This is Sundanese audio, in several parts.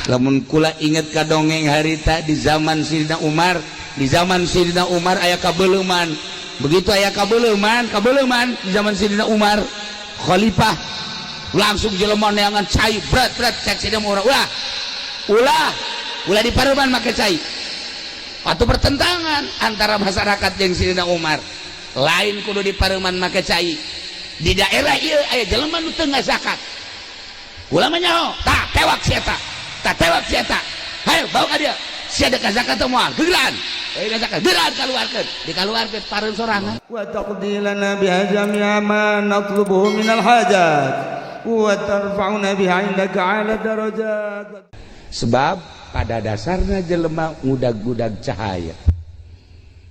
lamun kula inget ka dongeng harita di zaman Sayyidina Umar. Di zaman Sayyidina Umar aya kabeuleman. Begitu aya kabeuleman di zaman Sayyidina Umar khalifah langsung jelema neangan cai berat cek Sayyidina Umar ulah di pareuman make cai. Atuh pertentangan antara masyarakat jeung Sayyidina Umar. Lain kudu di pareuman make cai. Di daerah ieu aya jelema nu teu ngazakat. Ulah mah nyaho? Tah tewak si eta. Hayo bawa ka dia. Sia ada zakat teh moal. Geuran. Zakat geuran dikaluarkeun pareun sorangan. Wa taqdilana biha jami'a ma natlubuhu minal hajat wa tarfa'una biha indaka 'ala darajat. Sebab pada dasarnya jelema ngudag-udag cahaya.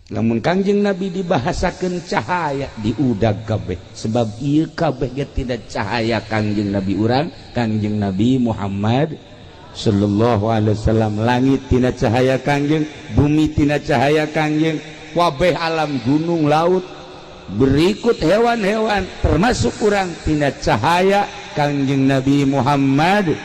Lamun Kangjeng Nabi dibahasakeun cahaya diudag kabeh. Sebab ieu kabeh ge tidak cahaya Kangjeng Nabi urang, Kangjeng Nabi Muhammad sallallahu alaihi wasallam. Langit tina cahaya Kangjeng, bumi tina cahaya Kangjeng, kabeh alam gunung laut berikut hewan-hewan termasuk urang tina cahaya Kangjeng Nabi Muhammad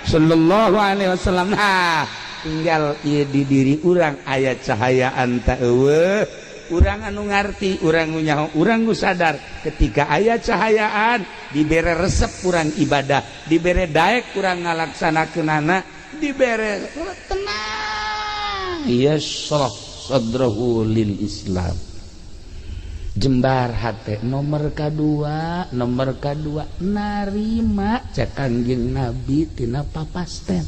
sallallahu alaihi wasallam. Nah, tinggal ieu di diri urang aya cahayaan ta eueuh. Urang anu ngarti, urang nu nyaho, urang nu sadar ketika aya cahayaan dibere resep urang ibadah, dibere daek urang ngalaksanakeunana, dibere tenang. Yashrah sadrahu lil Islam. Jembar hate nomor kedua narima cek Kangjeng Nabi tina papasten.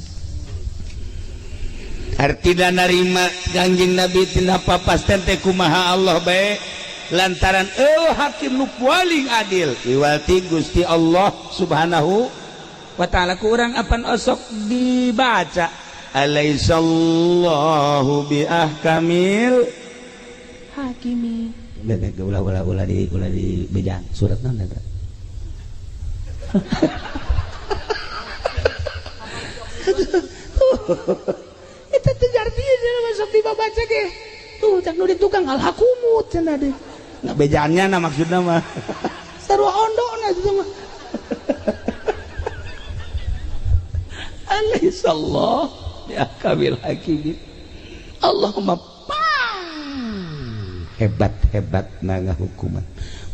Artina narima Kangjeng Nabi tina papasten teh kumaha Allah bae lantaran hakim nu paling adil iwalti Gusti Allah Subhanahu wa taala. Ku urang apan osok dibaca alaisallahu bi ahkamil hakimi. Ulah di bejaan surat naon eta? Eta teh artinya masuk dibaca ge. Tuh cak nu di tukang alhakumut cenah deh. Nah bejaannya na maksudna mah. Sarua ondona itu mah. Alaihissallah ya kabil hakim. Allahumma hebat na hukuman.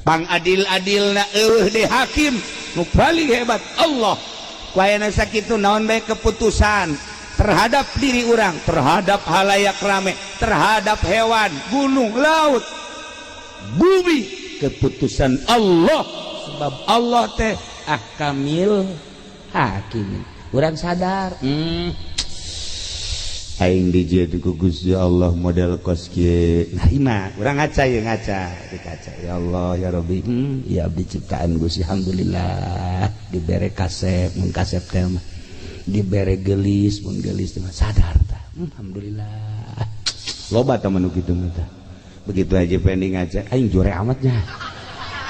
Pang adil-adilna eueuh de hakim nu paling hebat Allah. Kuayana sakitu naon bae keputusan terhadap diri orang, terhadap halayak rame, terhadap hewan, gunung, laut, bumi, keputusan Allah. Sebab Allah teh ahkamil hakim. Urang sadar aing dijieun ku Gusti Allah model kos kieu. Nah ima urang ngaca dikaca ya Allah ya Rabbi ya abdi ciptaan Gusti alhamdulillah dibere kasep mun kasep teh mah dibere gelis mun gelis teh sadar tah alhamdulillah loba tah manu kitu tah. Begitu aja pending ngaca aing jore amatnya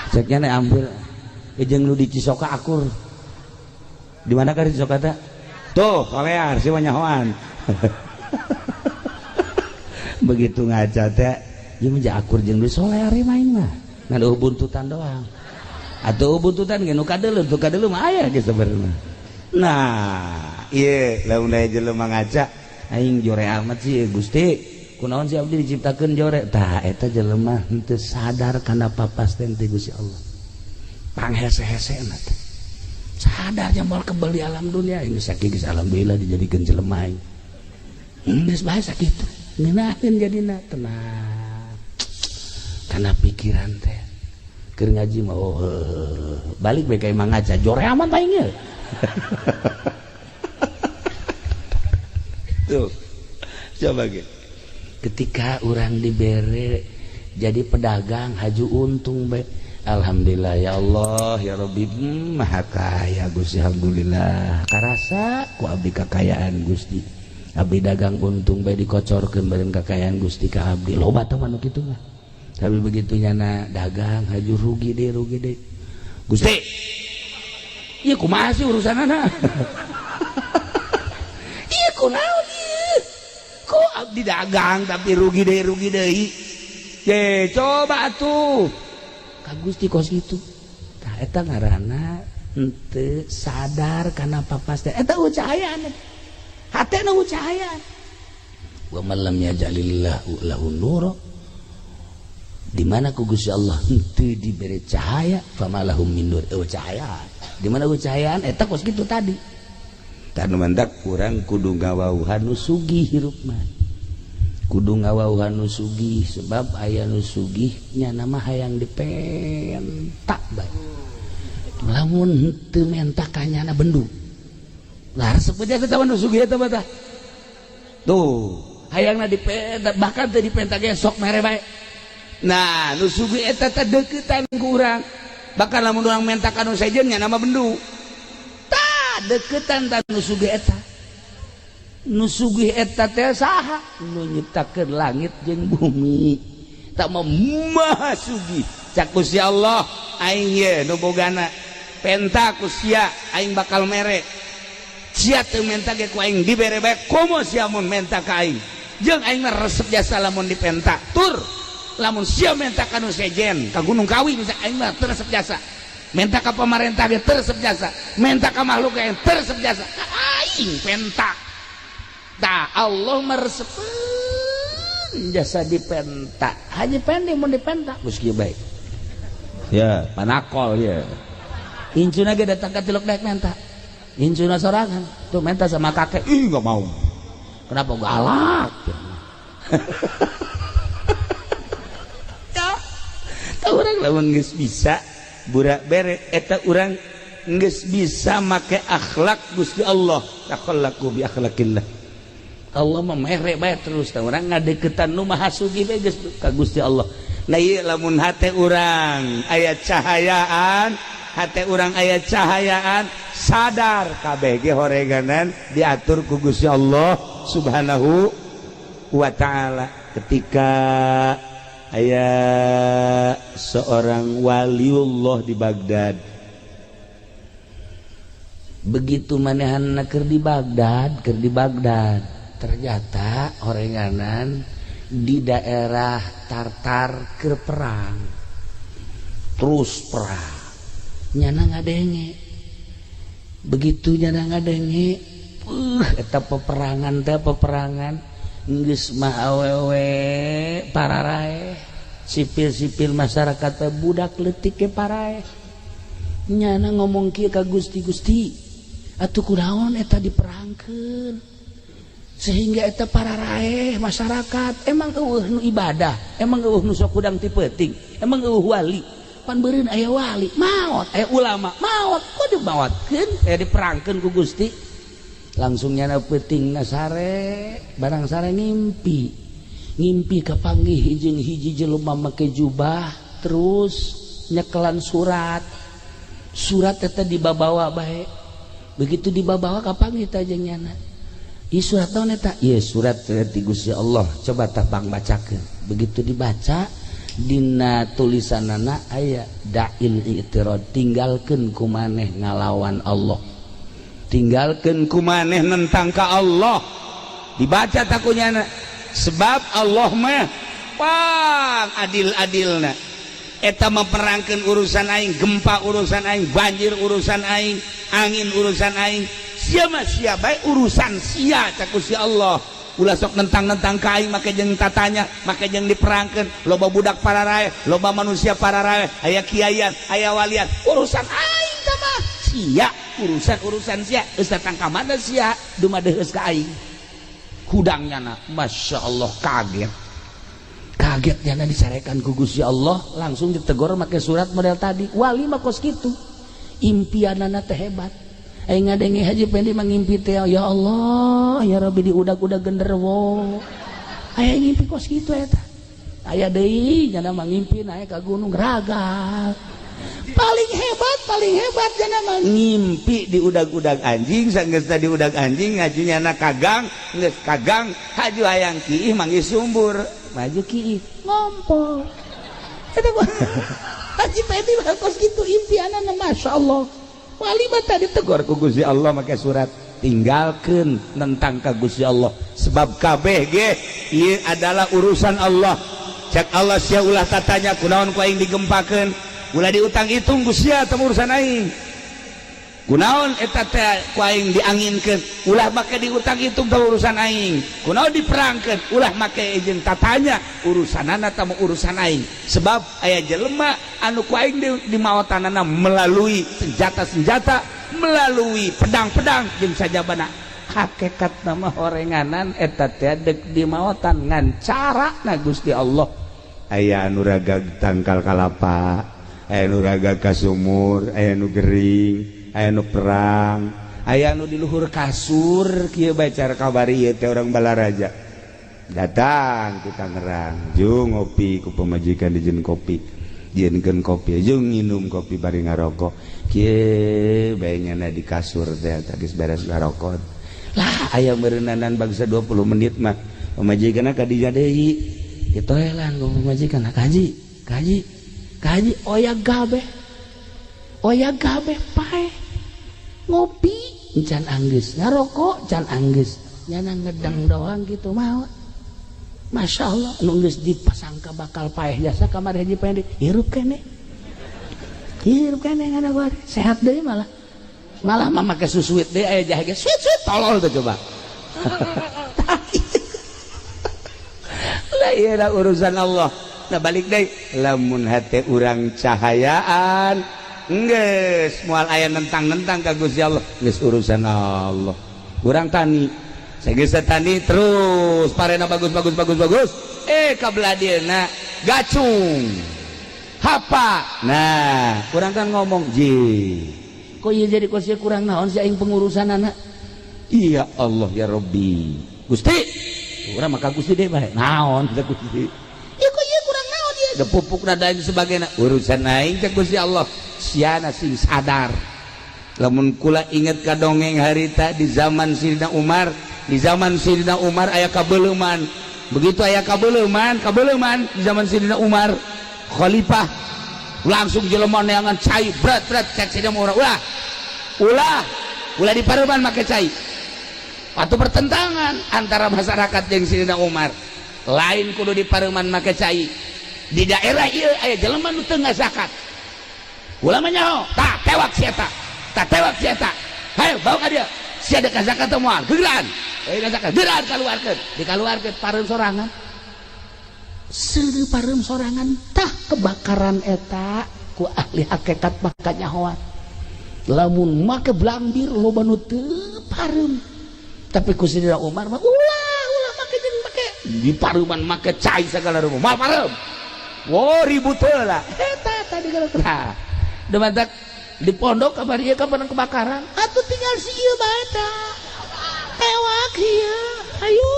ceknya nih ambil jeung nu di Cisoka akur di mana ka di Cisoka teh tuh kolear si wanyahoan. Begitu ngaca teh ieu mah akur jeung nu soleh ari main mah ngan buntutan doang atuh buntutan ge nu kadeuleuh tuh kadeuleuh mah aya ge sabarna. Nah ieu lamun aya jelema ngaca aing jore amat sih Gusti kunaon si abdi diciptakeun jore tah eta jelema henteu sadar kana papasten ti Gusti Allah panghese-hesena teh sadar jambal kebal di alam dunia ini sakitu alhamdulillah dijadikeun jelema aing geus bae sakitu ngeunaheun jadina tenang karena pikiran teh keur ngaji mah balik bae ka imang ngaca jore amat aing ye. Tuh coba gitu ketika orang dibere jadi pedagang haju untung bae alhamdulillah ya Allah ya Rabbi maha kaya Gusti alhamdulillah karasa ku abdi kakayaan Gusti abdi dagang untung bae dikocorkeun bareun kakayaan Gusti ka abdi loba tah manu kitu mah tapi begitu nyana dagang haju rugi deh Gusti ieu kumaha sih urusanana ieu kunaon ieu kok abdi dagang tapi rugi deui ye coba atuh ka Gusti kos kitu tah eta ngaranna henteu sadar kana papas teh eta cahayaan hatena cahaya wa man lam yaj'alillahu lahu nura di mana ku Gusti Allah henteu diberi cahaya famalahum min nur cahaya di mana ku cahayaan eta kos kitu tadi karena mantak kurang kudu ngawauhan nu sugih hirup mah kudu ngawauhan nu sugih sebab aya nu sugih nya nama hayang dipentak bae lamun henteu mentak kanyana bendu lah resep aja teh nu sugih eta mah tuh hayangna dipentak bahkan teu dipentak ge sok mere bae nah nu sugih eta teh deukeutan ku urang bakal lamun urang mentak anu sejen nya nama bendu tah deukeutan tah nu sugih eta nu sugih eta teh saha nu nyiptakeun langit jeung bumi tak maha sugih cak Gusti Allah aing ye nu bogana penta ku sia aing bakal mere sia teu menta ge ku aing dibere bae komo sia mun menta ka aing jeung aing mah resep jasa lamun dipenta tur lamun sia menta ka nu sejen ka Gunung Kawi bisa aing mah teu resep jasa menta ka pamarentah ge teu resep jasa menta ka makhluk ge teu resep jasa ka aing penta tah Allah meresepkeun jasa dipenta haji pending mun dipenta geus kieu bae ya panakol ya incuna ge datang ka tiluk daek menta incuna sorangan tuh menta sama kakek ih enggak mau kenapa galak ya urang lamun geus bisa burak bere eta urang geus bisa make akhlak Gusti Allah takhallaku bi akhlaqillah Allah memere bae terus tah urang ngadeuketan nu maha sugih bae geus ka Gusti Allah. Nah ieu lamun hate urang aya cahayaan, hate urang aya cahayaan, sadar kabeh ge horeganan diatur ku Gusti Allah Subhanahu wa taala. Ketika aya seorang waliullah di Baghdad. Begitu manehanna keur di Baghdad. Ternyata horenganan di daerah Tartar keur perang terus perang nyana ngadenge begitu nyana ngadenge eta peperangan geus mah awewe pararae sipil-sipil masyarakat teh budak leutik ke parae nyana ngomong kieu ka Gusti atuh kunaon eta diperangkeun sehingga eta para raeh masyarakat emang eueuh nu ibadah emang eueuh nu sok udang ti peuting emang eueuh wali pan beureun aya wali maot aya ulama maot kudu maotkeun aya diperangkeun ku Gusti langsung nyana peutingna sare barang sare ngimpi kapanggih jeung hiji jelema make jubah terus nyekelan surat eta dibabawa bae begitu dibabawa kapanggih teh jeung nyana ieu surat naon eta? Ieu surat ti Gusti Allah. Coba tah Bang bacakeun. Begitu dibaca dina tulisanana aya da'il i'tirad, tinggalkeun ku maneh ngalawan Allah. Tinggalkeun ku maneh nentang ka Allah. Dibaca tah ku nyana. Sebab Allah mah pang adil-adilna. Eta memperangkeun urusan aing, gempa urusan aing, banjir urusan aing, angin urusan aing. Sia bae urusan sia cak Gusti Allah ulah sok nentang-nentang ka aing make jeung tatanya make jeung diperangkeun loba budak pararae loba manusia pararae aya kiaian aya walian urusan aing teh mah sia urusan sia geus datang ka mana sia dumadeheus ka aing hudangnyana masyaallah kaget nyana disarekan ku Gusti Allah langsung ditegur make surat model tadi wali mah kos kitu impianana teh hebat aing ngadenge haji pendi mangimpi teh ya Allah ya Rabbi diudag-udag genderuwo aya ngimpi kos kitu eta aya deui nya mangimpi naik ka gunung ragal paling hebat cenah mah ngimpi diudag-udag anjing sanggeus tadi udag anjing ngajunya na kagang geus kagang haju hayang kiih manggih sumbur maju kiih ngompol eta haji pendi mah kos kitu impianana masyaallah wali mah tadi tegur ku Gusti Allah make surat tinggalkeun nentang ka Gusti Allah sebab kabeh ge ieu adalah urusan Allah cak Allah sia ulah tatanya kunaon ku aing digempakeun ulah diutang hitung ku sia teu urusan aing kunaon eta teh ku aing dianginkeun ulah make diutang itu urusan aing kunaon diperangkeun ulah make jeung tatanya urusanana tamu urusan aing sebab aya jelema anu ku aing di maotanana melalui senjata-senjata melalui pedang-pedang jeung sajabana hakikat nama horenganan eta teh dek di maotan ngan carana Gusti Allah aya anu ragag tangkal kalapa aya anu ragag ka sumur aya anu gering aya nu perang aya nu di luhur kasur kieu bae cara kabari ieu teh urang Balaraja datang ti Tangerang jeung ngopi ku pamajikan dijieun kopi dijieunkeun kopi jeung nginum kopi bari ngarokok kieu bae nyana di kasur teh geus beres ngarokok lah aya meureunanan bangsa 20 menit mah pamajikanna ka dinya deui ditoelan ku pamajikan kaji oya gabe pae ngopi can anggeus ngarokok can anggeus nyana ngedang doang gitu mau Masya Allah nu geus dipasangka bakal paeh jasa kamar haji pendek hirup kene ngana gua sehat deui malah mah make susuit deui aya jahe ge suit tolol tuh coba lah ieu urusan Allah nah balik deui lamun hate urang cahayaan geus moal aya nentang-nentang ka Gusti Allah geus urusan Allah urang tani sageus tani terus parena bagus kabelah dieuna gacung hapa nah urang kan ngomong kok ieu jadi kosia kurang naon si aing pengurusanana iya Allah ya Rabbi Gusti urang maka Gusti deui bae naon teh Gusti ieu kok ieu kurang naon ieu da pupuk dan sebagainya urusan aing teh Gusti Allah siana sing sadar lamun kula inget ka dongeng harita di zaman Sayyidina Umar aya kabeleuman begitu aya kabeleuman di zaman Sayyidina Umar khalifah langsung jelema neangan cai berat cek Sayyidina Umar ulah di pareuman make cai atuh pertentangan antara masyarakat jeung Sayyidina Umar lain kudu di pareuman make cai di daerah ieu aya jelema nu teu ngazakat ulama nyaho tewak si eta hayo bawa ka dia si ada kazakat teu moal gegeran kazakat gegeran dikaluarkeun pareum sorangan seudeuh pareum sorangan tah kebakaran eta ku ahli hakikat mah kanyahoan lamun make blambir loba nu teu pareum tapi ku Sayyidina Umar mah ulah make di pareuman make cai sagala rupa moal pareum ribut heula eta tadi gara demantak di pondok kabar ieu kapan kebakaran atuh tinggal si ieu bae tah tewak ieu ayo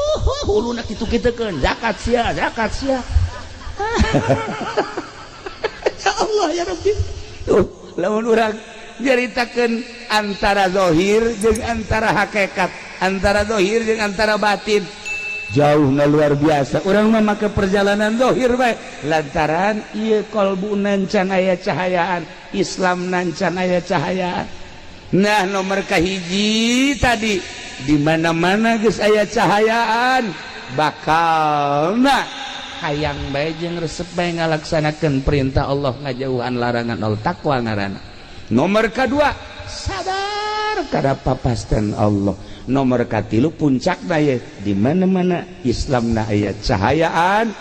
huluna kitu-kitukeun zakat sia ya Allah ya Rabbi tuh lamun urang nyaritakeun antara zahir jeung antara hakikat antara zahir jeung antara batin jauh na luar biasa urang mah make perjalanan zahir bae lantaran ieu qalbuna can aya cahayaan Islam nancan aya cahayaan nah nomor kahiji tadi di mana-mana geus aya cahayaan bakalna hayang bae jeung resep bae ngalaksanakeun perintah Allah ngajauhan larangan Allah takwa ngaranna nomor kedua sadar kada papasten Allah nomor katilu puncakna ye di mana-mana Islamna aya cahayaan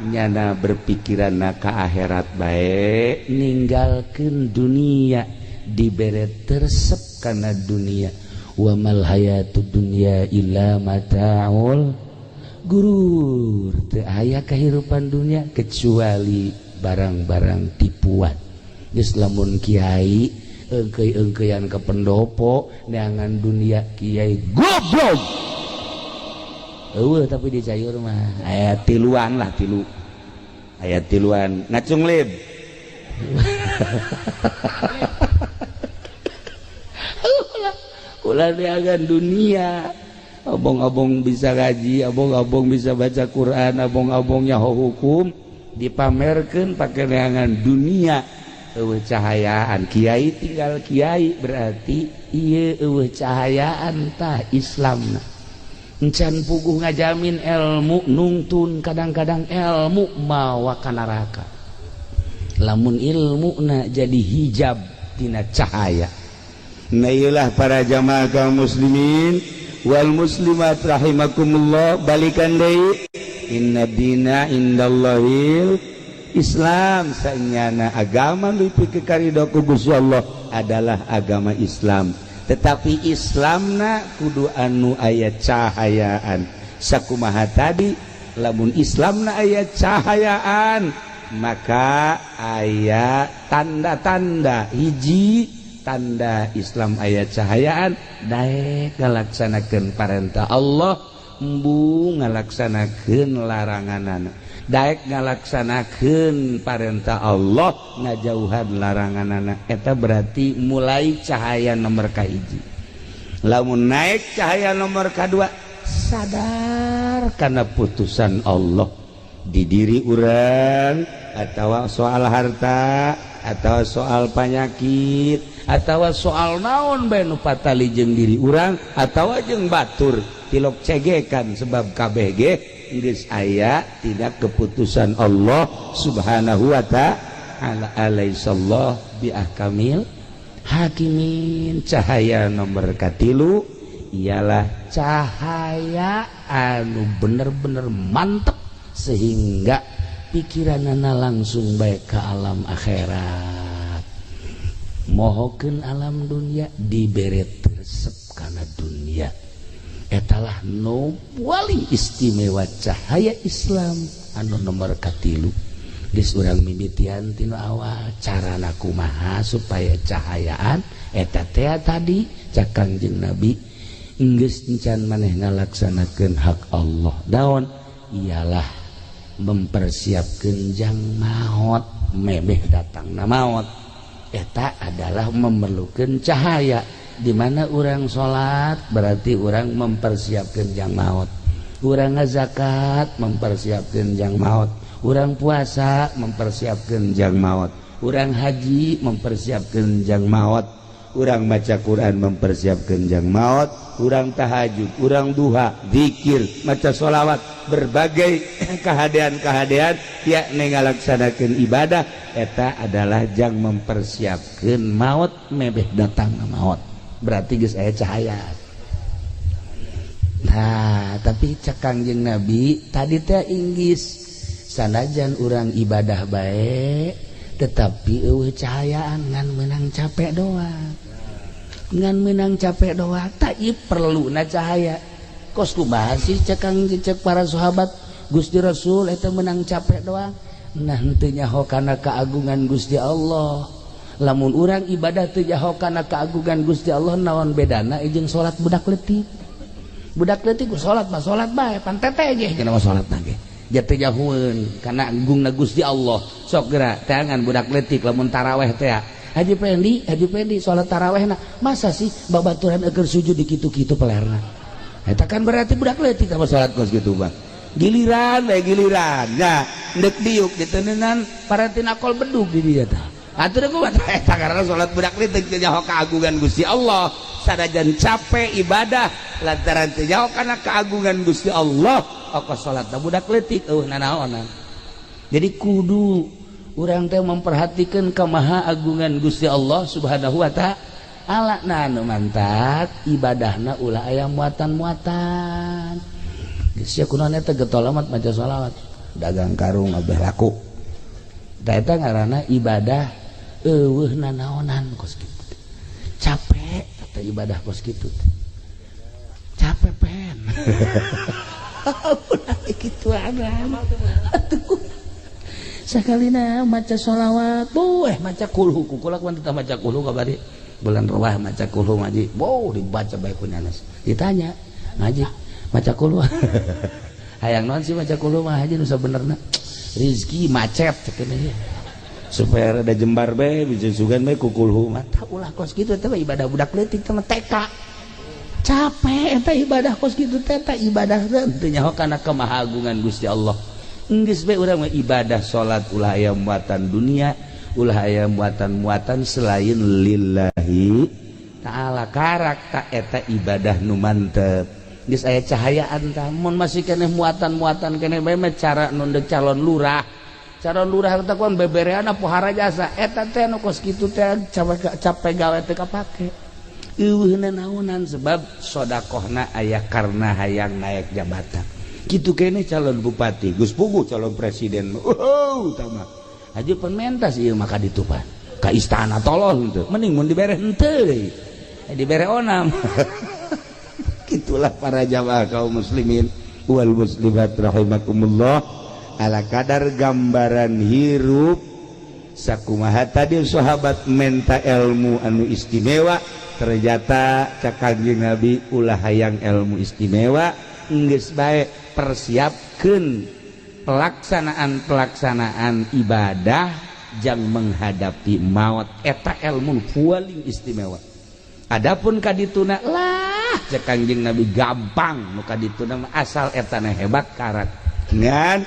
nyana berpikiran ka akhirat bae ninggalkeun dunia dibere tersep kana dunia wa mal hayatud dunya illa mataul gurur teu aya kahirupan dunia kecuali barang-barang tipuan geus lamun kiai eungkeuy-eungkeuyan ka pendopo neangan dunia kiai goblok eueuh tapi di cayur mah aya tiluan ngacung lib ulah neangan dunia abong-abong bisa ngaji abong-abong bisa baca Quran abong-abong nyaho hukum dipamerkeun pake neangan dunia eueuh cahayaan kiai tinggal kiai berarti ieu eueuh cahayaan tah Islamna encan puguh ngajamin ilmu nungtun kadang-kadang ilmu mawa ka neraka lamun ilmu na jadi hijab tina cahaya Nailah para jamaah kaum muslimin wal muslimat rahimakumullah, balikan deui inna dina indallahil Islam, sanyana agama mimpi kekaridho ku Gusti Allah adalah agama Islam. Tetapi Islamna kudu anu aya cahayaan. Sakumaha tadi, lamun Islamna aya cahayaan maka aya tanda-tanda. Hiji tanda Islam aya cahayaan, daek ngalaksanakeun parentah Allah, embu ngalaksanakeun laranganana. Daek ngalaksanakeun parentah Allah, ngajauhan laranganana. Eta berarti mulai cahaya nomor kahiji. Lamun naik cahaya nomor kadua, sadar karena putusan Allah di diri urang, atau soal harta, atau soal penyakit, atau soal naon bae nu patali jeung diri urang, atau jeung batur tilok cegekan sebab kabeh ge geus aya tidak keputusan Allah subhanahu wa ta'ala. Alaihissallah bi ahkamil hakimin. Cahaya nomor katilu ialah cahaya anu bener-bener mantep sehingga pikiranana langsung baik ke alam akhirat. Mohokeun alam dunia dibere resep kana dunia. Etalah nu paling istimewa cahaya Islam anu nomor katilu. Geus urang mimitian tina awal carana kumaha supaya cahayaan eta teh tadi cak Kangjeng Nabi geus encan maneh ngalaksanakeun hak Allah. Daon ialah mempersiapkeun jang maot, mebeh datangna maot. Eta adalah memerlukan cahaya. Di mana orang sholat berarti orang mempersiapkan jang maut. Orang ngazakat mempersiapkan jang maut. Orang puasa mempersiapkan jang maut. Orang haji mempersiapkan jang maut. Orang baca Quran mempersiapkan jang maut. Orang tahajud, orang duha, zikir, maca sholawat, berbagai kehadean-kehadean yakni ngalaksanakeun ibadah, eta adalah jang mempersiapkan maut, mebeh datang maut. Berarti geus aya cahaya. Nah, tapi cak Kangjeng Nabi tadi teh inggis sanajan urang ibadah bae tetapi eueuh cahayaan ngan menang capek doang. Ngan menang capek doang tak perlu na cahaya. Kos kumaha sih cek para sahabat Gusti Rasul eta menang capek doang. Nah henteu nyaho kana keagungan Gusti Allah. Lamun urang ibadah teu nyaho kana keagungan Gusti Allah, naon bedana jeung salat budak leutik. Budak leutik ku salat mah salat bae pan teteh ge cenah salatna ge. Ja teu nyahoeun kana agungna Gusti Allah. Sok geura tangan budak leutik lamun tarawih teh Haji Pendi sholat tarawehna masa sih babaturan agar sujud di kitu-kitu pelerna. Eta kan berarti budak leutik sama sholat kos gitu bang. Giliran nah ndek diuk diteunenan paratina kol bedug di dia tah. Atuh kumaha eta karena sholat budak leutik teu nyaho keagungan Gusti Allah. Sadajan capek ibadah lantaran teu nyaho kana keagungan Gusti Allah, ongkos sholatna budak leutik eueuh nanaonan. Jadi kudu urang teh memperhatikan kemaha agungan Gusti Allah subhanahu wa ta'ala. Nah nu mantap ibadahna ulah aya muatan-muatan. Geus ya kunaon eta getol amat maca shalawat, dagang karung abeh laku. Da eta ngaranna ibadah eueuh nanaonan kos kitu. Capek eta ibadah kos kitu. Capek pen. Ulah kitu ana. Atuh sakalina maca sholawat maca kulhu kukulak wan teu maca kulhu kabari bulan rawah maca kulhu ngaji dibaca bae ku nanas ditanya ngaji maca kulhu hayang naon sih maca kulhu mah haji nu sabenerna rezeki macet cenah supaya rada jembar bae bisa sugan bae ku kulhu mah tah ulah kos kitu teh ibadah budak leutik teh TK capek eta ibadah kos kitu teh ibadah teu nyaho kana kemahagungan Gusti Allah. Geus bae urang mah ibadah salat ulah aya muatan dunia, ulah aya muatan-muatan selain lillahi ta'ala. Karak ta eta ibadah nu mantep. Geus aya cahayaan tah. Mun masih keneh muatan-muatan keneh bae mah cara nu deuk calon lurah. Calon lurah teh kon bebereana pohara jasa. Eta teh nu kos kitu teh capek gawe teu kapake. naonan sebab sodakohna aya karena hayang naik jabatan gitu kene calon bupati Gus Pugu calon presiden aja penmentas ieu maka ditupan ka istana tolol henteu mending mun dibere henteu deui dibere onam gitulah para jamaah kaum muslimin wal muslimat rahimakumullah ala kadar gambaran hirup sakumaha tadi sahabat menta ilmu anu istimewa ternyata cak Kangjeng Nabi ulah hayang ilmu istimewa geus bae persiapkeun pelaksanaan ibadah jang menghadapi maut eta ilmu paling istimewa. Adapun kadituna lah cak Kangjeng Nabi gampang nu kadituna asal eta na hebat karat ngan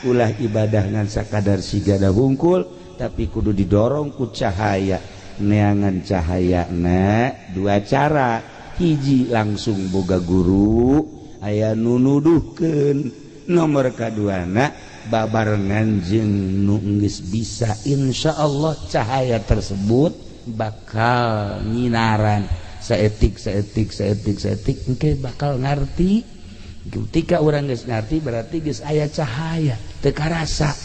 ulah ibadah ngan sakadar sigana hungkul tapi kudu didorong ku cahaya neangan cahaya na dua cara hiji langsung boga guru aya nunuduhkeun nomor kaduana babarengan jeung nu geus bisa insyaallah cahaya tersebut bakal nyinaran saetik engke bakal ngarti ketika urang geus ngarti berarti geus aya cahaya teu karasa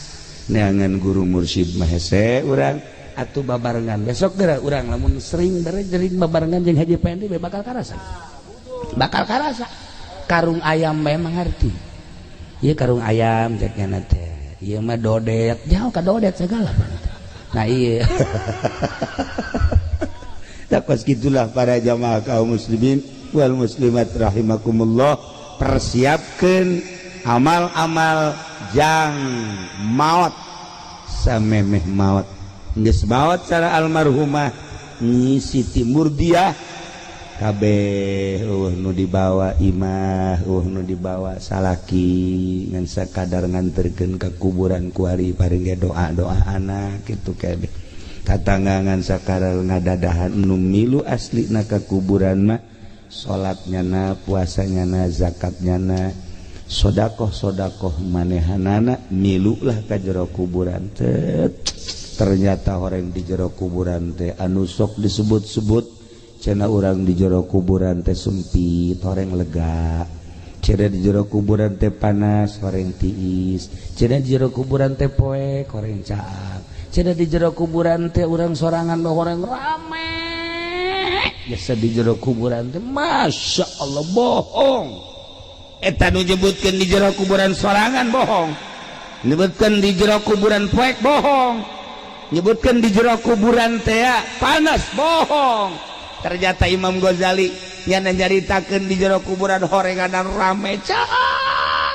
neangan guru mursyid mah hese urang atuh babarengan besok geura urang lamun sering jering babarengan jeung Haji Pendi bakal karasa karung ayam memang ngarti ieu karung ayam cekna teh ieu mah dodet jauh ka dodet segala nah ieu takos gitulah para jamaah kaum muslimin wal muslimat rahimakumullah persiapkeun amal-amal jang maut samemeh maut geus maot cara almarhumah Nyi Siti Murdiah kabeh nu dibawa imah nu dibawa salaki ngan sakadar nganterkeun ka kuburan ku ari paring doa-doa anak kitu kabeh katangangan sakadar ngadadahan nu milu aslina ka kuburan mah salatnyana puasanyana zakatnyana sodakoh manehanana milu lah ka jero kuburan ternyata orang di jero kuburan teh anu sok disebut-sebut cenah urang di jero kuburan teh sempit horeng lega cenah di jero kuburan teh panas horeng tiis cenah di jero kuburan teh poek horeng caak cenah di jero kuburan teh urang sorangan horeng rame biasa di jero kuburan teh masya Allah bohong eta nu nyebutkeun di jero kuburan sorangan bohong nyebutkeun di jero kuburan poek bohong nyebutkan di jero kuburan teh panas bohong ternyata Imam Ghazali nyana nyaritakeun di jero kuburan horenganan rame cang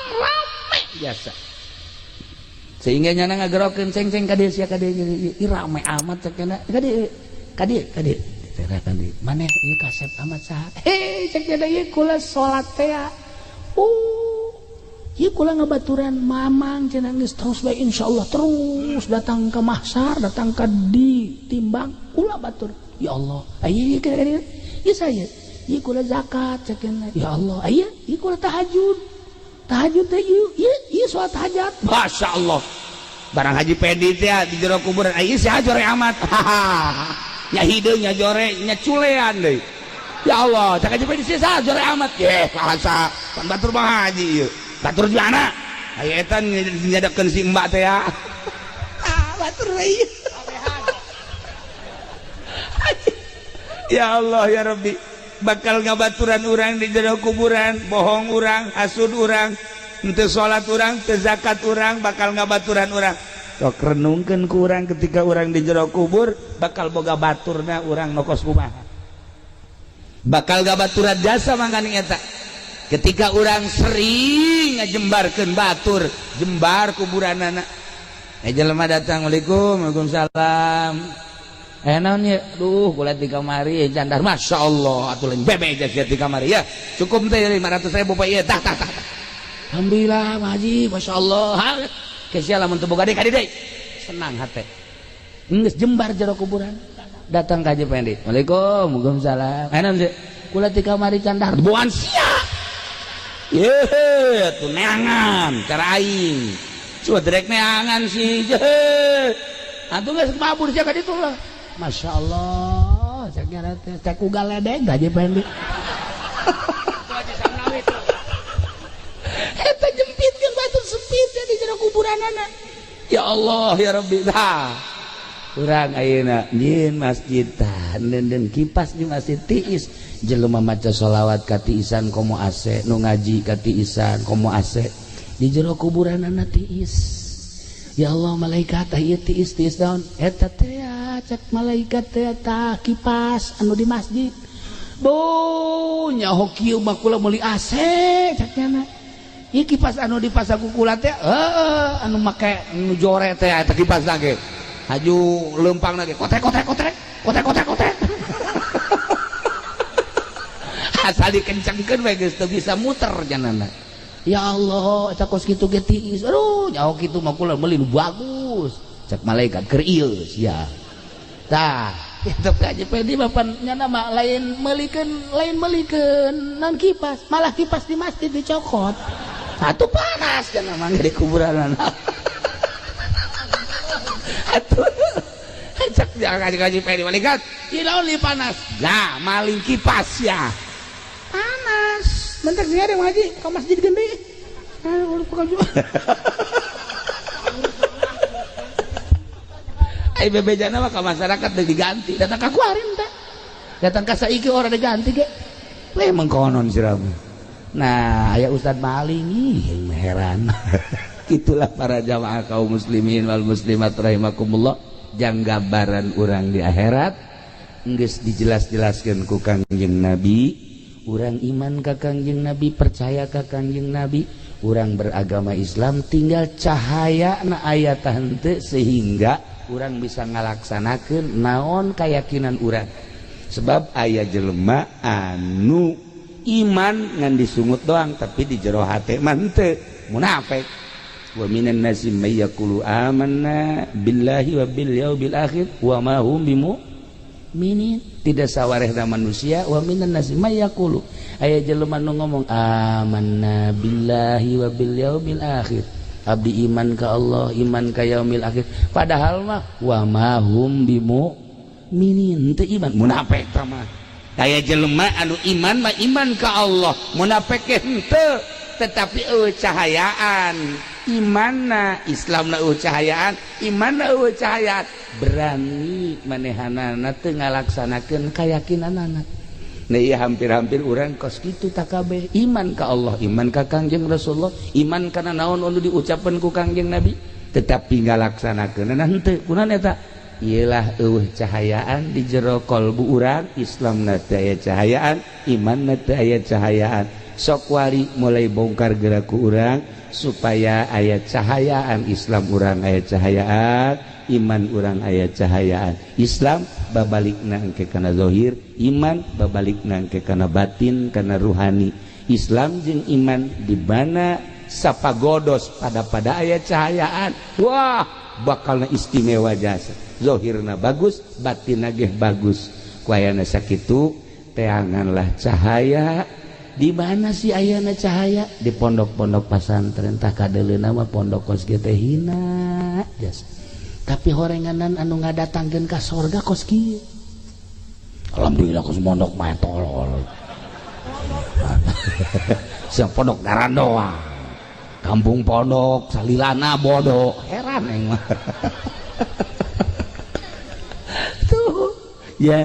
rame biasa sehingga nyana ngagerokeun ceng-ceng ka dieu sia ka dieu rame amat cek cenah ka dieu maneh ieu kasep amat saha cek cenah ieu kula salat teh ieu kula ngabaturan mamang cenah geus terus bae insyaallah terus datang ke mahsyar datang ke ditimbang kula batur ya Allah aya ieu saya ieu kula zakat cenah ya Allah aya ieu kula tahajud teh ieu salat hajat masyaallah barang Haji Pendi teh di jero kuburan aya saha jore amat nya hideung nya jore nya culean deui ya Allah cak Haji Pendi saha jore amat ye kalasa pan batur Bang Haji ieu batur di mana? Aya eta nyadakeun si Mbak teh ya. Batur ieu. Ya Allah ya Rabbi, bakal ngabaturan urang di jero kuburan, bohong urang, hasud urang, henteu salat urang, teu zakat urang, bakal ngabaturan urang. Sok renungkeun ku urang ketika urang di jero kubur, bakal boga baturna urang nokos kumaha. Bakal ngabaturan jasa mangkani eta. Ketika orang sering ngajembarkeun batur jembar kuburanana jelema datang Waalaikumsalam naon ye duh kula di kamari candar masyaallah atuh lain bebeja sia di kamari ya cukup teh 500.000 Pak ieu tah alhamdulillah Pak Haji masyaallah kesia lamun teu boga deui ka dieu senang hate geus jembar jero kuburan datang ka Haji Pendi Waalaikumsalam naon ye kula di kamari candar boan sia ye tuh neangan cara aing cuma direk neangan sih atuh geus mabur sia ka ditu lah masyaallah cek nyana teh cek ugal ledeg da je pendek eta jempitkeun batu sepit di jero kuburanana ya Allah ya Rabbi tah urang ayeuna nyin masjid tah den kipas di masjid tiis jelema maca sholawat ka tiisan komo AC nu ngaji ka tiisan komo AC di jero kuburanana tiis ya Allah malaikat ieu tiis daun eta teh cek malaikat teh tah kipas anu di masjid bo nyaho kieu mah kula meuli AC cek nya ieu kipas anu dipasang ku kula teh anu make nu jore teh eta kipas lagi haju leumpang lagi kotek asal dikencengkeun we geus teu bisa muter janana ya Allah eta kos kitu ge tiis aduh nyaho kitu mah kula meuli nu bagus cek malaikat keur ieu sia tah kitu kaji pedi bapan nyana mah lain meulikeun non kipas malah kipas di masjid dicokot atuh panas cenah mah di kuburan atuh cek kaji pedi malaikat ieu naon li panas lah maling kipas ya panas bentar sih ada ngaji ke masjid gede bebejana mah ke masyarakat udah diganti datang ke akuarium teh datang ke saiki orang diganti ke mengkonon siram nah aya Ustad maling ih heran itulah para jamaah kaum muslimin wal muslimat rahimakumullah janggabaran urang di akhirat geus dijelas-jelaskeun ku Kangjeng Nabi urang iman ka Kangjeng Nabi percaya ka Kangjeng Nabi urang beragama Islam tinggal cahaya na aya tah henteu sehingga urang bisa ngalaksanakeun naon keyakinan urang sebab aya jelema anu iman ngan disungut doang tapi di jero hate mah henteu munafik wa minan nasi may yaqulu amanna billahi wa bil yaumil akhir wa ma hum bimu'minin tidak sawarehna manusia wa minan nasi may yaqulu aya jelema nu ngomong amanna billahi wa bil yaumil akhir abdi iman ka Allah iman ka yaumil akhir padahal mah wa ma hum bimu'minin teu iman munafik tah mah aya jelema anu iman mah iman ka Allah munafik henteu tetapi cahayaan imanna Islamna cahayaan imanna cahayaan berani manehanana teu ngalaksanakeun kayakinanana nah ieu hampir-hampir urang kos kitu tak kabeh iman ka Allah iman ka Kangjeng Rasulullah iman kana naon anu diucapkeun ku Kangjeng Nabi tetapi ngalaksanakeunna henteu kunaon eta ialah cahayaan di jero kalbu urang Islamna teu aya cahayaan imanna teu aya cahayaan sok wari mulai bongkar geraku urang supaya aya cahayaan Islam urang aya cahayaan iman urang aya cahayaan Islam babalikna engke kana zahir iman babalikna engke kana batin kana ruhani Islam jeung iman di mana sapagodos pada aya cahayaan wah bakalna istimewa jasa zahirna bagus batinna ge bagus ku ayana sakitu teanganlah cahaya di mana sih ayana cahaya di pondok-pondok pesantren tah kadeleuna mah pondok kos ge teh hina jas tapi horenganan anu ngadatangkeun ka sorga kos kieu alhamdulillah kos pondok mah tolol sia pondok ngaran doang kampung pondok salilana bodoh heran aing mah tuh ya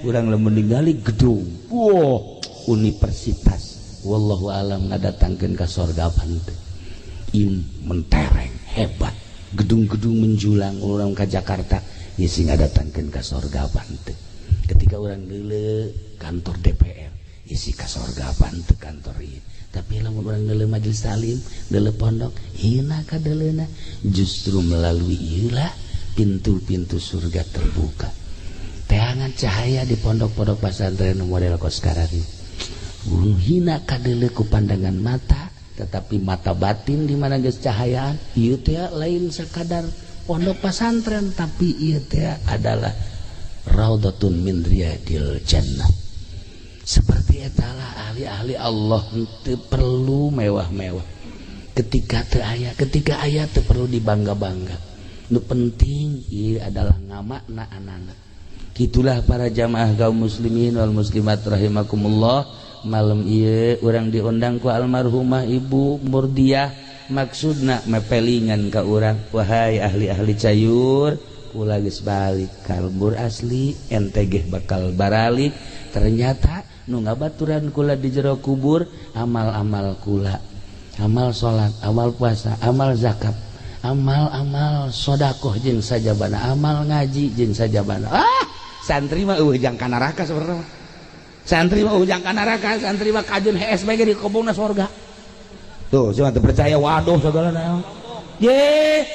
urang lamun ningali gedung wow universitas wallahu alam ngadatangkeun ka sorga panteu mentereng hebat gedung-gedung menjulang urang ka Jakarta ieu sing ngadatangkeun ka sorga panteu ketika urang deuleu kantor DPR ieu si ka sorga panteu kantor ieu tapi lamun urang deuleu majelis talim deuleu pondok hina ka deuleuna justru melalui ieu lah pintu-pintu surga terbuka teangan cahaya di pondok-pondok pesantren model kos karari hina kadele ku pandangan mata tetapi mata batin di mana geus cahayaan ieu teh lain sakadar pondok pesantren tapi ieu teh adalah raudhatun min riyadil jannah seperti eta lah ahli-ahli Allah teu perlu mewah-mewah ketika aya teu perlu dibangga-bangga nu penting ieu adalah ngamakna anak Gitulah para jamaah kaum muslimin wal muslimat rahimakumullah, malam ieu urang diundang ku almarhumah Ibu Murdiah, maksudna mepelingan ka urang, wahai ahli-ahli cayur, kula geus balik kalbur asli, ente ge bakal baralik. Ternyata nu ngabaturan kula di jero kubur amal-amal kula, amal salat, amal puasa, amal zakat, amal-amal sodakoh jeung sajabana, amal ngaji jeung sajabana. Santri mah ujang ka neraka sebenarnya. Santri mah ujang ka neraka, santri mah kajeun HSBG di kobongna surga. Tuh, cuma percaya waduh segala naon. Ye.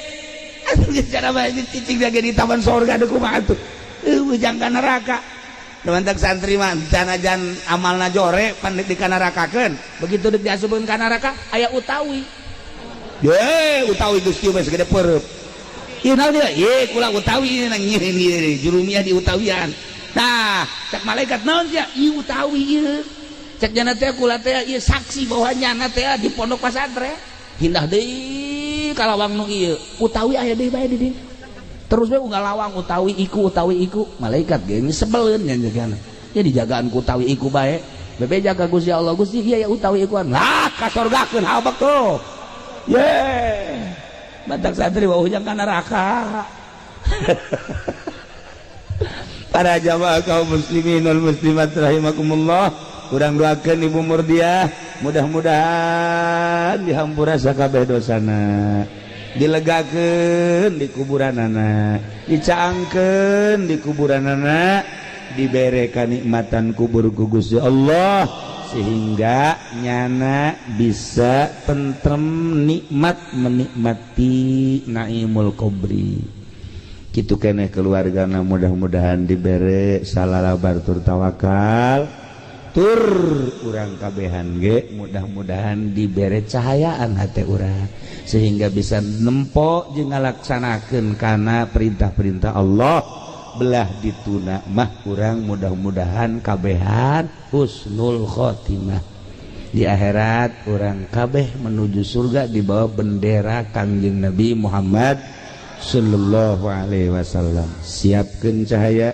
Cara bae cicing lagi di taman surga deuk kumaha tuh. Ujang ka neraka. Teman-teman santri mah sanajan amalna jore pan di ka nerakakeun. Begitu deuk diasupkeun ka neraka aya utawi. Ye, utawi Gusti mah segede peureub. Ieu naon dia? Ye, kula utawi nang nyi jurumiah di utawian. Nah, cak malaikat naon sia? Ieu utawi ieu. Cak jana teh kula teh ieu saksi bahwa nyana teh di pondok pesantren. Hindah deui kalawang nu ieu. Utawi aya deui bae di dieu. Terus bae unggal lawang utawi iku. Malaikat ge sebeleun nya jagana. Ya dijagaan ku utawi iku bae. Bebe jaga Gusti Allah, Gusti ieu ya utawi ikuan. Lah ka surgakeun habak tuh. Ye. Batak santri wah ujang ka neraka. Para jamaah kaum muslimin wal muslimat rahimakumullah, urang doakeun Ibu Murdiah mudah-mudahan dihampura sakabeh dosana, dilegakeun di kuburanana, dicaangkeun di kuburanana, dibere kanikmatan kubur ku Gusti Allah sehingga nyana bisa tentrem nikmat menikmati naimul kubri. Kitu keneh keluargana mudah-mudahan dibere salalabar tur tawakal, tur urang kabehan ge mudah-mudahan dibere cahayaan hate urang sehingga bisa nempo jeung ngalaksanakeun kana perintah-perintah Allah. Belah dituna mah urang mudah-mudahan kabehan husnul khotimah. Di akhirat urang kabeh menuju surga di bawah bendera Kangjeng Nabi Muhammad sallallahu alaihi wasallam. Siapkeun cahaya,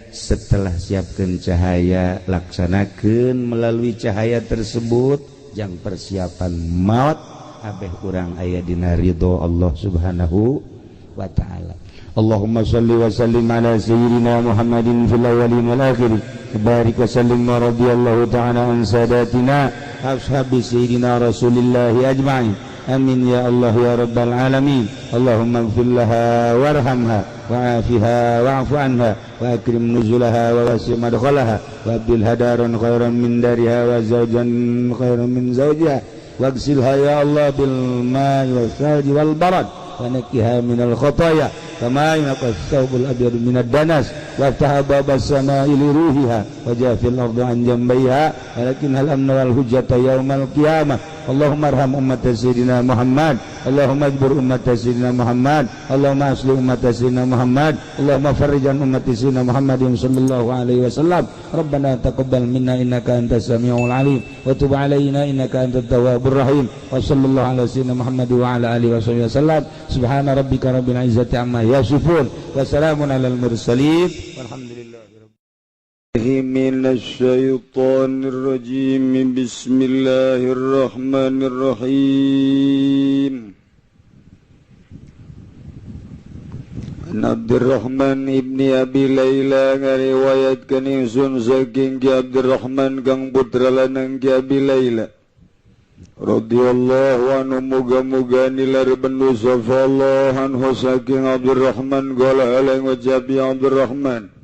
setelah siapkeun cahaya laksanakeun melalui cahaya tersebut jang persiapan maut kabeh urang aya dina ridho Allah Subhanahu wa taala. Allahumma salli wa sallim ala sayyidina Muhammadin fil awwalin wal akhirin. Barik wa sallim wa radiyallahu ta'ala an sadatina ashabi sayyidina Rasulillah ajma'in. Amin ya Allah ya rabbal alamin. Allahumma ighfir laha warhamha wa'afiha wa'fu anha wa akrim nuzulaha wa wasi' madkhalaha wa abdil hadaran khairan min dariha wa zawjan khairan min zawjiha waghsilha ya Allah bil ma'i was salji wal barad wa nakkiha minal khataaya kama yunqas thawbul abyad minad danas waftaha babas samaa'i li ruhiha wajafil ardu an jambiha walakin hal amna wal hujjata yaumal qiyamah. Allahumma arham ummat sayyidina Muhammad, Allahumma ajbur ummat sayyidina Muhammad, Allahumma asli ummat sayyidina Muhammad, Allahumma farrijan ummat sayyidina Muhammadin sallallahu alaihi wasallam. Rabbana taqabbal minna innaka antas samiul alim wa tub alaina innaka antat tawwabur rahim. Wa sallallahu ala sayyidina Muhammad wa ala alihi wasallam. Subhana rabbika rabbil izzati amma yasifun wa salamun alal mursalin walhamdulillahi Minash shaitanir rajim. Bismillahirrahmanirrahim. An Abdurrahman ibni Abi Layla ngariwayatkeun ingsun saking Ki Abdurrahman kang putra lanang Ki Abi Layla radhiyallahu anhu, muga-muga nilareuban safallahu anhu saking Abdurrahman qala alaihi wajabi Abdurrahman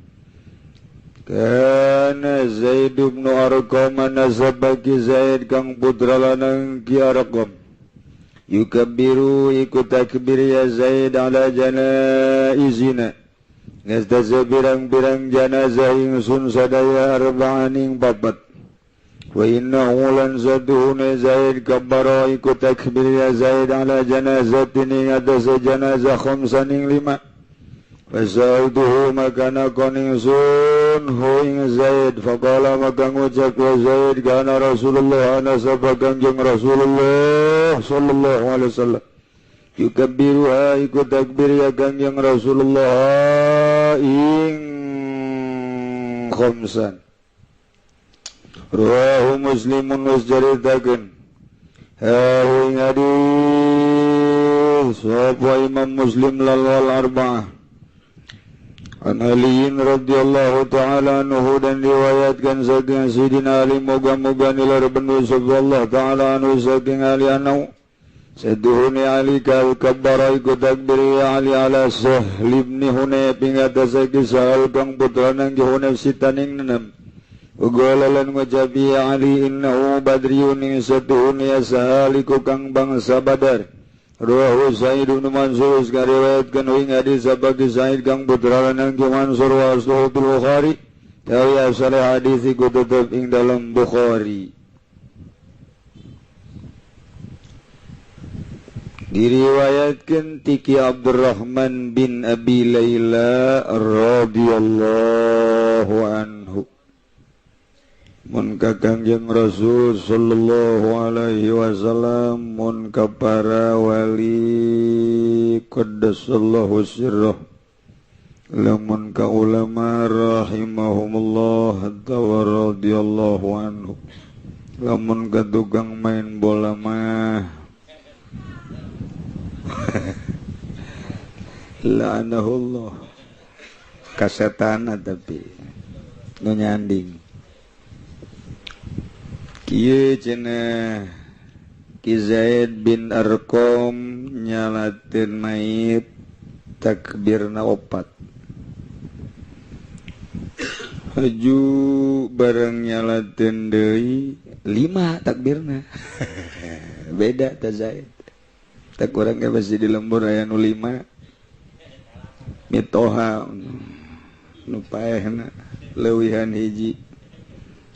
kana Zaid bin Arqam nasabaki Zaid kang putra lanang Ki Arqam yukabbiru ikut takbir ya Zaid ala janaizina ngastasa birang-birang janazah ingsun sadaya arba'aning papat wa innahu lan saduhuna Zaid kabbara ikut takbir ya Zaid ala janazatin ngastasa janazah khamsaning lima Fasauduhu makana koning sun huing Zaid faqala maka ngucap wa Zaid kana Rasulullah nasaba kanjeng Rasulullah sallallahu alaihi wasallam yukabbiruha ikut takbir ya kanjeng Rasulullah ing khamsan. Rawahu Muslimun wasjaritakeun ing hadis sapa Imam Muslim lal arba'ah an Aliin radhiyallahu ta'ala anhu dan riwayatkan saking Sayyidina Ali moga-moga nilar benu sallallahu ta'ala anhu saking Ali anau saduhuni Ali kal kabbara iku takbir Ali ala Sahl ibn Hunayf ing atase Sahal kang putra nang Hunayf sitaning nenem ugalalan ngucapi Ali innahu badriyun ing saduhuni Sahal iku kang bangsa Badar. Rawahu Sa'id bin Mansur ngariwayatkeun ing hadis sabagi Sa'id kang putra lanang ki Mansur wa asluhu bil Bukhari. Tawi asal hadis iku tetep ing dalam Bukhari. Diriwayatkeun Tiki Abdurrahman bin Abi Laila radhiyallahu anhu. Mun ka Kangjeng Rasul sallallahu alaihi wasallam mun ka para wali qaddasallahu sirrah lamun ka ulama rahimahumullah wa radhiyallahu anhu lamun ka tukang main bola mah la'anahullah kasetan tapi nu nyanding kieu cenah Ki Zaid bin Arqam nyalateun mayit takbirna 4 haju bareng nyalateun deui 5 takbirna beda ta Zaid tak urang ge basi di lembur aya nu 5 mitoha nu paehna leuwihan hiji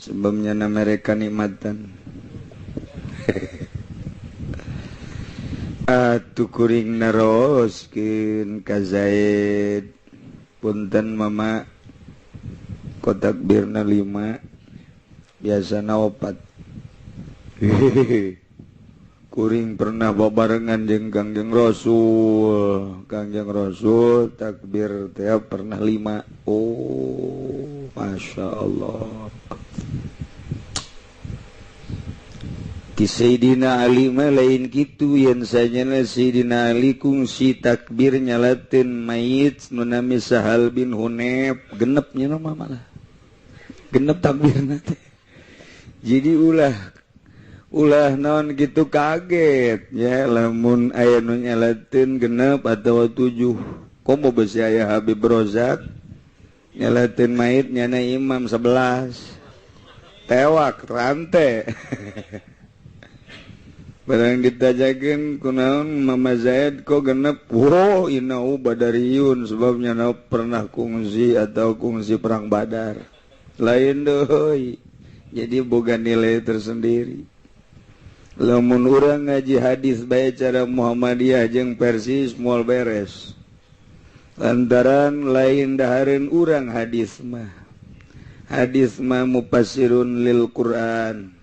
sebabnya mereka nikmatan atuh kuring naroskeun ka Zaid punten mama kotak birna 5 biasana 4 kuring pernah babarengan jeung Kangjeng Rasul takbir teh pernah 5 oh masya Allah. Ti Sayyidina Ali mah lain kitu yen sanyana Sayyidina Ali kungsi takbir nyalateun mayit nu nami Sahal bin Hunayf genep nya mah malah genep takbirna teh jadi ulah naon kitu kaget ya lamun aya nu nyalateun genep atawa 7 komo besi aya Habib Rozak nyalateun mayit nyana imam 11 tewak rante barang ditajakeun kunaon Mama Zaid kok genep wow inau badariyun sebabnya na pernah kungsi atau kungsi perang Badar lain deui jadi boga nilai tersendiri lamun urang ngaji hadis bae cara Muhammadiyah jeung Persis moal beres lantaran lain dahareun urang hadis mah mufassirun lil Quran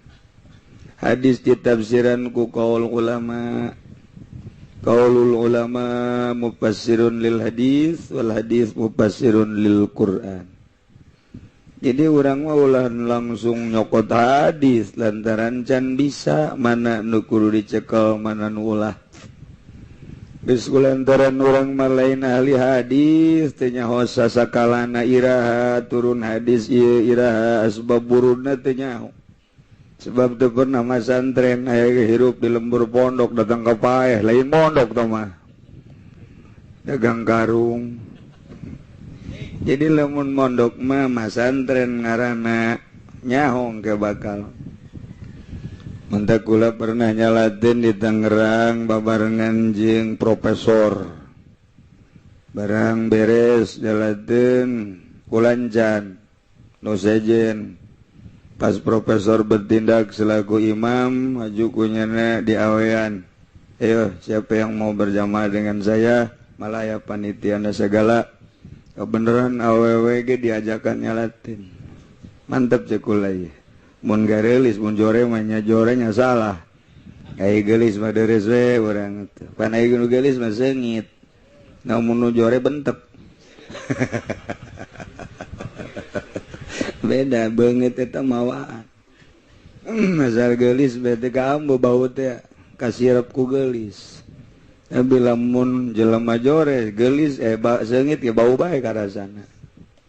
hadis ditafsiran ku qaul ulama qaulul ulama mufassirun lil hadis wal hadis mufassirun lil Quran jadi urang mah ulah langsung nyokot hadis lantaran can bisa mana nu kudu dicekel mana nu ulah geus kulantaran urang mah lain ahli hadis teu nyaho sasakalana iraha turun hadis ieu iraha asbab burudna teu nyaho sebab teu pernah masantren aya hirup di lembur pondok datang ka paeh lain pondok tah mah dagang karung jadi lamun mondok mah masantren ngaranna nyahong ke bakal mentak kula pernah nyalatin di Tangerang babarengan jeung profesor barang beres nyalatin kulancan nu sejen pas profesor bertindak selaku imam maju kunyana di awean ayo siapa yang mau berjamaah dengan saya malah ya panitia segala kebenaran awewe ge diajakan nyalatin mantep cekulai mun garelis mun jore mah nya jore nya salah ai geulis mah deres we urang teh pan ai nu geulis mah seungit namun nu jore bentep beda banget eta mawaan. Masal geulis bete kamu bau teh kasirep ku geulis. Tapi lamun jelema jore geulis seungit ge bau bae karasana.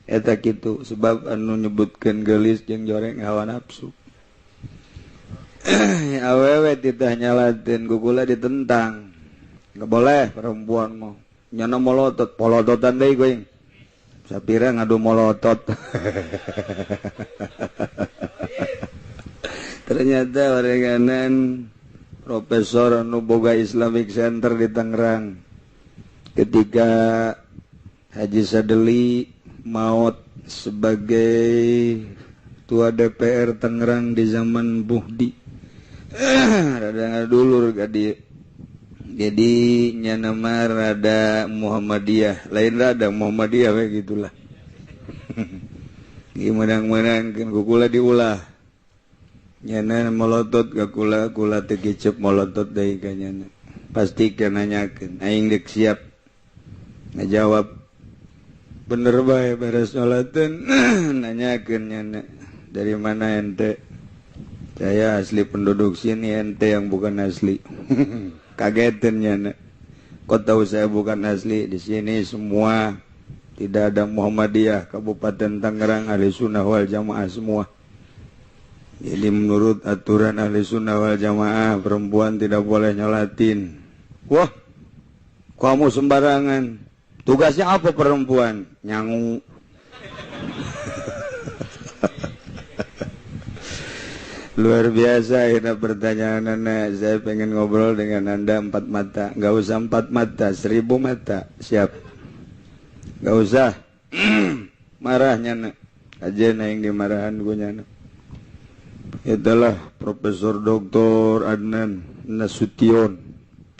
Eta kitu sebab anu nyebutkeun geulis jeung joreng hawa nafsu. Awewe titah nyalatin kukula ditentang. Nggak boleh perempuan mau nyana molotot polototan deh gue sapira ngadu molotot. Ternyata warenganan profesor anu boga Islamic Center di Tangerang ketika Haji Sadeli maut sebagai ketua DPR Tangerang di zaman Buhdi. Rada ngadulur gadi jadi nama rada Muhammadiyah lain rada Muhammadiyah kayak gitulah. Gimana kan kukula diulah nyana molotot kakula kula teu kicep molotot deui ka nyana pasti kan nanyakeun aing dek siap ngajawab bener bae beres nyolateun. Nanyakeun nyana dari mana ente? Saya asli penduduk sini, ente yang bukan asli. Kagetin ya, kau tahu saya bukan asli. Di sini semua tidak ada Muhammadiyah, Kabupaten Tangerang ahli sunnah wal jamaah semua. Jadi menurut aturan ahli sunnah wal jamaah perempuan tidak boleh nyolatin. Wah, kamu sembarangan. Tugasnya apa perempuan? Nyangu. Luar biasa ini pertanyaan Anda. Saya pengen ngobrol dengan Anda 4 mata. Gak usah 4 mata, 1000 mata. Siap? Gak usah. Marahnya nak. Aja na yang dimarahan gue nyana. Itulah Profesor Dr. Adnan Nasution.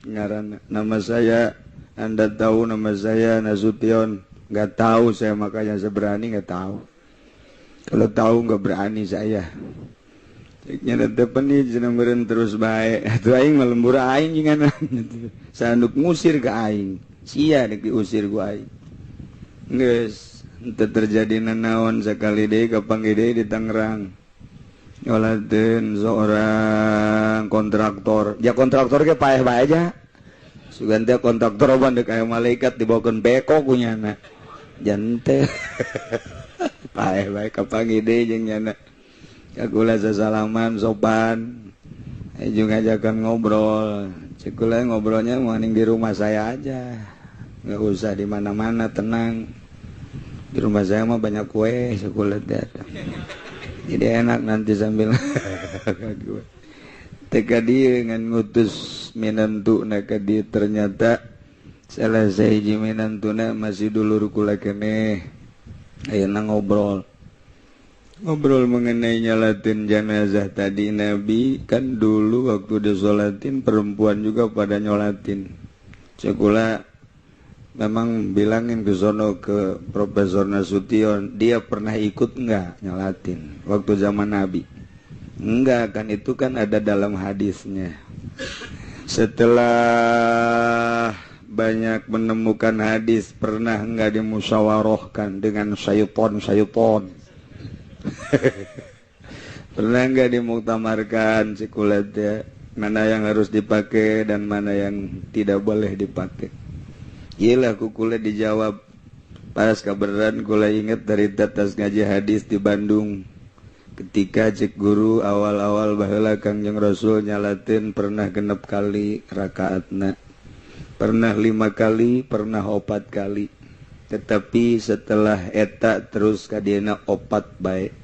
Ngarana. Nama saya, Anda tahu nama saya Nasution. Gak tahu saya, makanya saya berani gak tahu. Kalau tahu gak berani saya. Nyana depan ni jeneng meureun terus bae. Atuh aing melembur aing jingan. Sanduk ngusir ke aing. Sia dek diusir ku aing. Geus teu terjadi nanaon sakali deui kapanggih deui di Tangerang. Nyolateun seorang kontraktor. Ya kontraktor ge paeh bae aja. Sugan teh kontraktor oban deuk aya malaikat dibawakeun beko ku nyana. Jante. Paeh bae kapanggih deui jeung nyana. Kakula sesalaman sopan, juga ajakan ngobrol. Cikula ngobrolnya mending di rumah saya aja, nggak usah di mana-mana, tenang. Di rumah saya mah banyak kue, cikula jadi enak nanti sambil. Teka dia dengan ngutus minantu nak dia ternyata selesai ji minantuna masih dulur kula kene, ayeuna ngobrol. Ngobrol mengenai nyolatin jenazah tadi Nabi kan dulu waktu disolatin perempuan juga pada nyolatin. Cekula memang bilangin ke sono ke Profesor Nasution, dia pernah ikut enggak nyolatin waktu zaman Nabi? Enggak kan, itu kan ada dalam hadisnya. Setelah banyak menemukan hadis, pernah enggak dimusyawarahkan dengan syaiton? Pernah enggak dimuktamarkan sikulat ya, mana yang harus dipakai dan mana yang tidak boleh dipakai? Iyalah kukula dijawab pas kabaran kula inget dari tatas ngaji hadis di Bandung ketika cek guru awal-awal baheula Kangjeng Rasul nyalatin pernah 6 kali rakaatna, pernah 5 kali, pernah 4 kali. Tetapi setelah eta terus kadiana 4 baik,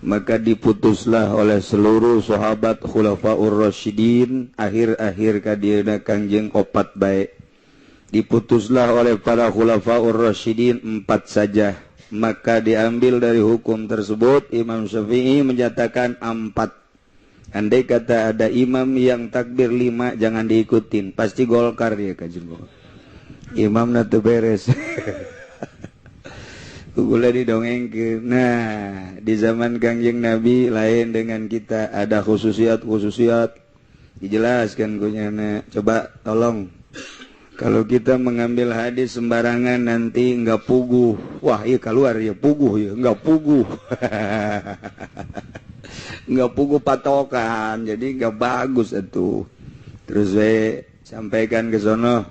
maka diputuslah oleh seluruh sahabat khulafaur rasyidin akhir-akhir kadiana Kangjeng 4 baik. Diputuslah oleh para khulafaur rasyidin 4 saja. Maka diambil dari hukum tersebut Imam Syafi'i menyatakan 4. Andai kata ada imam yang takbir 5 jangan diikutin, pasti golkar dia kajeng. Imam natu beres. Kukula didongengkeun. Nah, di zaman Kangjeng Nabi lain dengan kita, ada khususiat-khususiat dijelaskan kunyana. Coba tolong Kalau kita mengambil hadis sembarangan nanti nggak puguh. Wah, iya keluar ya puguh ya, nggak puguh. Nggak puguh patokan, jadi nggak bagus itu. Terus sampaikan ke sono.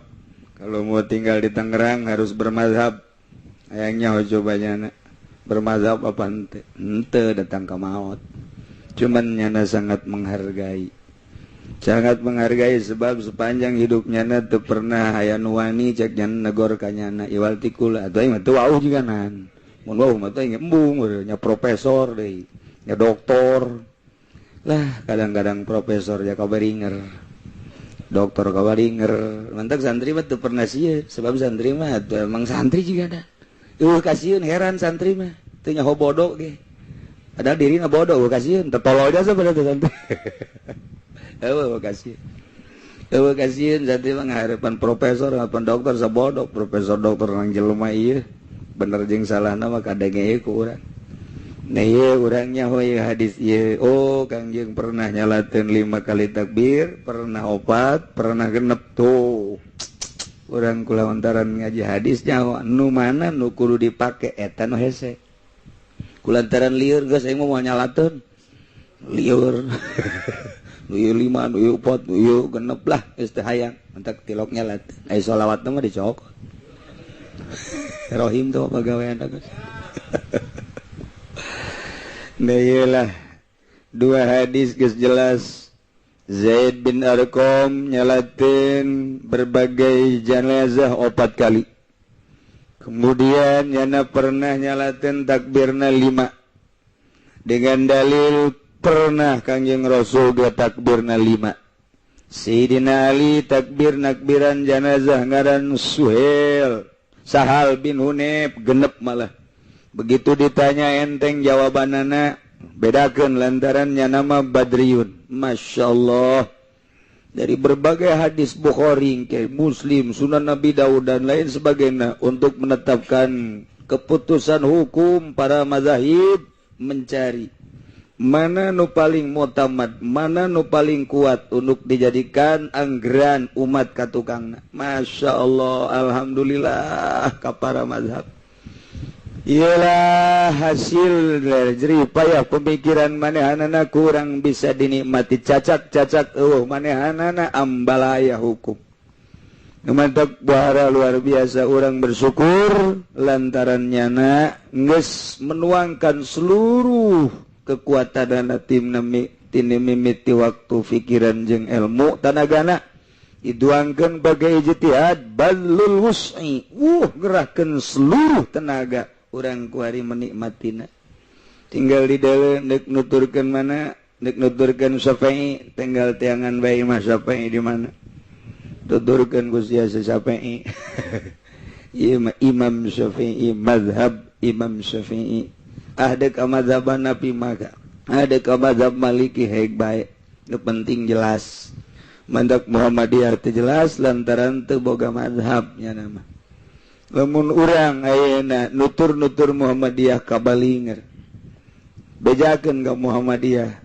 Kalau mau tinggal di Tangerang harus bermazhab. Ayangnya cobanya bermazhab apa ente? Ente datang ke maut. Cuman nyana sangat menghargai. Sangat menghargai sebab sepanjang hidupnya tuh pernah aya nuwani cek nyana negor kanyana iwal tikul atau yang tuh wau juga nan. Mun wau mah teh embung nya profesor deui, nya doktor. Lah kadang-kadang profesor ya kabaringer. Doktor kabaringer. Mantap santri mah teu pernah sieun sebab santri mah tuh emang santri juga ada. Kasieun heran santri mah teu nyaho bodoh ge. Padahal dirina bodoh kasieun teu tolol jasa pada teu santri. Kasihan jadi mengharapan profesor harapan dokter sabodok profesor dokter nang jelema ieu bener jeung salah nama kadenge ieu ku urang nah ieu urangnya hoy hadis ieu oh Kangjeng pernah nyalateun 5 kali takbir pernah 4 pernah genep tuh urang kula lantaran ngaji hadisnya nu mana nu kudu dipake eta nu hese kulantaran lieur geus aing mau nyalateun lieur Nuyu 5, nuyu 4, nuyu genep lah, istri hayang. Mantak tilok nyalat. Ayo sholawat mah dicokot. Rohim tuh apa gawean aku. Nah iyalah. 2 hadis geus jelas. Zaid bin Arqam nyalatin berbagai jenazah 4 kali. Kemudian nyana pernah nyalatin takbirna 5. Dengan dalil pernah Kangjeng Rasul ge takbirna 5. Sayyidina Ali takbir nakbiran janazah ngaran Suhail Sahal bin Hunayf genep malah. Begitu ditanya enteng jawabanana bedakeun lantarannya nama Badriun. Masya Allah. Dari berbagai hadis Bukhari, Muslim, Sunan Nabi Daud dan lain sebagainya untuk menetapkan keputusan hukum para mazahib mencari mana nu paling mutamad, mana nu paling kuat untuk dijadikan anggaran umat katukangna. Masya Allah, alhamdulillah kapara mazhab. Ialah hasil dari payah pemikiran manehanana kurang bisa dinikmati cacak manehanana ambalaya hukum. Mantap bahara luar biasa orang bersyukur lantarannya na geus menuangkan seluruh kekuatan tim mimiti waktu pikiran jeung ilmu tanagana diduangkeun bagai ijtihad balul wus'i gerahkeun seluruh tenaga urang kuari menikmatina tinggal di dalam nek nuturkeun mana nek nuturkeun Syafi'i tinggal tiangan bae Mas Syafi'i di mana tuturkeun ku sia Syafi'i ieu Imam Syafi'i mazhab Imam Syafi'i ada ke mazhab Hanafi maka ada ke mazhab Maliki haik baik nu penting jelas mandak Muhammadiyah teh jelas lantaran teu boga mazhabnya nama lamun urang ayeuna nutur-nutur Muhammadiyah kabalinger bejakeun ka Muhammadiyah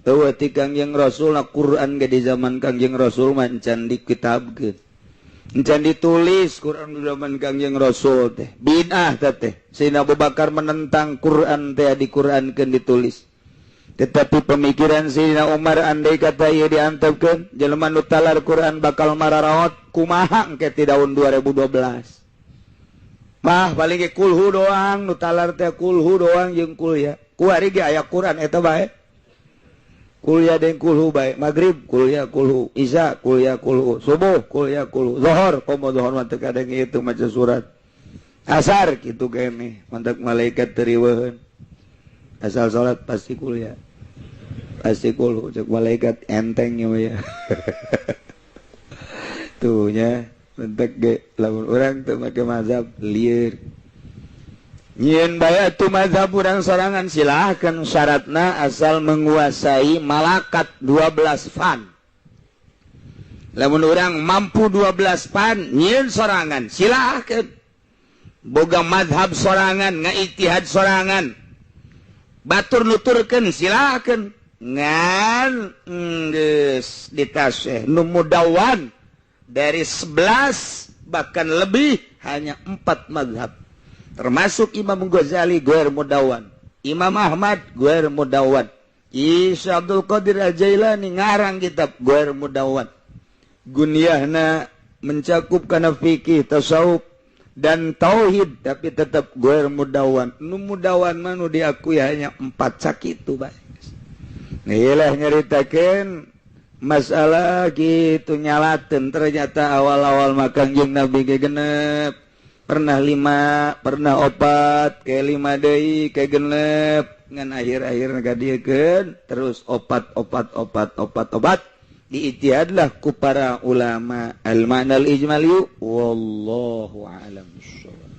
teu ti Kangjeng Rasul Quran ge di zaman Kangjeng Rasul mancan dikitabkeun encan ditulis Quran di zaman Kangjeng Rasul teh bid'ah teh Sayyidina Abu Bakar menentang Quran teh di Qurankeun ditulis tetapi pemikiran Sayyidina Umar andai kata ieu diantepkeun jelema nu talar Quran bakal mararaot kumaha engke ti tahun 2012 mah paling ge kulhu doang nu talar teh kulhu doang jeung kuliah kuari ge aya Quran eta bae kuliah dan kulhu baik maghrib kuliah kulhu isya kuliah kulhu subuh kuliah kulhu zuhur komo zuhur mantep kadang itu maca surat asar gitu kene mantep malaikat teriweun asal salat pasti kuliah pasti kulhu cek malaikat enteng ya tuh nya mantep ge lamun urang teu make mazhab lieur nyin bae atuh mazhab urang sorangan silahkan syaratna asal menguasai malakat 12 fan. Lamun urang mampu 12 fan nyin sorangan silahkan. Boga mazhab sorangan ngaijtihad sorangan. Batur nuturkeun silahkan. Ngan geus ditasih nu mudawan dari 11 bahkan lebih hanya 4 mazhab. Termasuk Imam Ghazali ghair mudawan, Imam Ahmad ghair mudawan, Isya Abdul Qadir Al-Jailani ngarang kitab ghair mudawan. Gunyahna mencakup kana fikih, tasawuf dan tauhid tapi tetap ghair mudawan. Nu mudawan mah nu diakui hanya 4 sakitu bae. Iyalah nyaritakeun masalah gitu nyalaten ternyata awal-awal makan jeung Nabi ge genep. Pernah 5, pernah 4, ke 5 deui, ke genep, ngan akhir-akhir ngadiekeun terus opat. Diijtihadlah ku para ulama. Al-ma'nal ijmali wallahu a'lam bissawab.